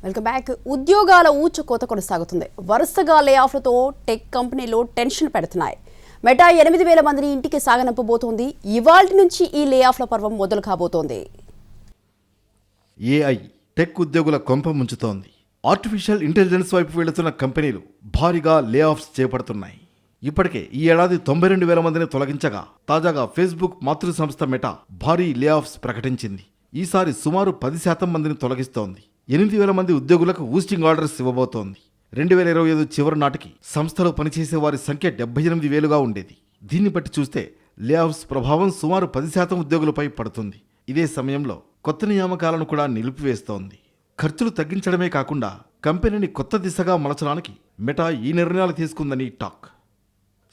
Welcome back. ఉద్యోగాల ఊచకోత కొనసాగుతుంది. వరుసగా లే ఆఫ్లతో టెక్ కంపెనీలు టెన్షన్ పెడుతున్నాయి. మెటా 8,000 మందిని ఇంటికి సాగనంపబోతోంది. ఇవాల్టి నుంచి ఈ లే ఆఫ్ల పర్వం మొదలు కాబోతోంది. ఏఐ టెక్ ఉద్యోగుల కొంప ముంచుతోంది. ఆర్టిఫిషియల్ ఇంటెలిజెన్స్ వైపు వెళుతున్న కంపెనీలు భారీగా లే ఆఫ్స్ చేపడుతున్నాయి. ఇప్పటికే ఈ ఏడాది 92,000 మందిని తొలగించగా తాజాగా ఫేస్బుక్ మాతృ సంస్థ మెటా భారీ లే ఆఫ్స్ ప్రకటించింది. ఈసారి సుమారు 10% మందిని తొలగిస్తోంది. 8,000 మంది ఉద్యోగులకు ఊస్టింగ్ ఆర్డర్స్ ఇవ్వబోతోంది. 2025 చివరి నాటికి సంస్థలో పనిచేసే వారి సంఖ్య 78,000గా ఉండేది. దీన్ని బట్టి చూస్తే లే ఆఫ్స్ ప్రభావం సుమారు 10% ఉద్యోగులపై పడుతుంది. ఇదే సమయంలో కొత్త నియామకాలను కూడా నిలిపివేస్తోంది. ఖర్చులు తగ్గించడమే కాకుండా కంపెనీని కొత్త దిశగా మలచడానికి మెటా ఈ నిర్ణయాలు తీసుకుందని టాక్.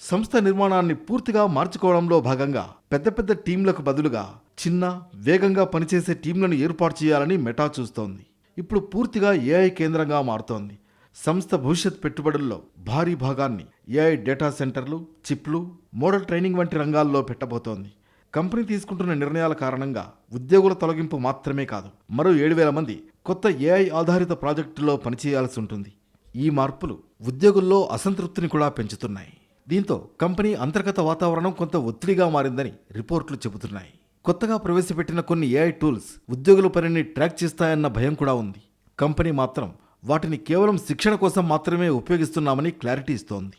సంస్థ నిర్మాణాన్ని పూర్తిగా మార్చుకోవడంలో భాగంగా పెద్ద టీంలకు బదులుగా చిన్న, వేగంగా పనిచేసే టీంలను ఏర్పాటు చేయాలని మెటా చూస్తోంది. ఇప్పుడు పూర్తిగా ఏఐ కేంద్రంగా మారుతోంది. సంస్థ భవిష్యత్ పెట్టుబడుల్లో భారీ భాగాన్ని ఏఐ డేటా సెంటర్లు, చిప్లు, మోడల్ ట్రైనింగ్ వంటి రంగాల్లో పెట్టబోతోంది. కంపెనీ తీసుకుంటున్న నిర్ణయాల కారణంగా ఉద్యోగుల తొలగింపు మాత్రమే కాదు, మరో 7,000 మంది కొత్త ఏఐ ఆధారిత ప్రాజెక్టుల్లో పనిచేయాల్సి ఉంటుంది. ఈ మార్పులు ఉద్యోగుల్లో అసంతృప్తిని కూడా పెంచుతున్నాయి. దీంతో కంపెనీ అంతర్గత వాతావరణం కొంత ఒత్తిడిగా మారిందని రిపోర్టులు చెబుతున్నాయి. కొత్తగా ప్రవేశపెట్టిన కొన్ని ఏఐ టూల్స్ ఉద్యోగుల పనిని ట్రాక్ చేస్తాయన్న భయం కూడా ఉంది. కంపెనీ మాత్రం వాటిని కేవలం శిక్షణ కోసం మాత్రమే ఉపయోగిస్తున్నామని క్లారిటీ ఇస్తోంది.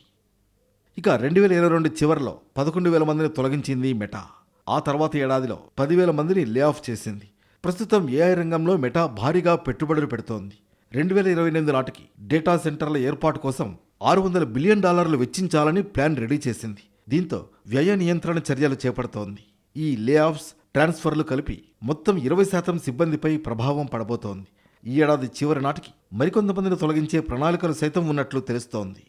ఇక 2022 చివరిలో 11,000 మందిని తొలగించింది మెటా. ఆ తర్వాత ఏడాదిలో 10,000 మందిని లే ఆఫ్ చేసింది. ప్రస్తుతం ఏఐ రంగంలో మెటా భారీగా పెట్టుబడులు పెడుతోంది. 2028 నాటికి డేటా సెంటర్ల ఏర్పాటు కోసం $600 బిలియన్ వెచ్చించాలని ప్లాన్ రెడీ చేసింది. దీంతో వ్యయ నియంత్రణ చర్యలు చేపడుతోంది. ఈ లే ఆఫ్స్, ట్రాన్స్ఫర్లు కలిపి మొత్తం 20% సిబ్బందిపై ప్రభావం పడబోతోంది. ఈ ఏడాది చివరి నాటికి మరికొంతమందిని తొలగించే ప్రణాళికలు సైతం ఉన్నట్లు తెలుస్తోంది.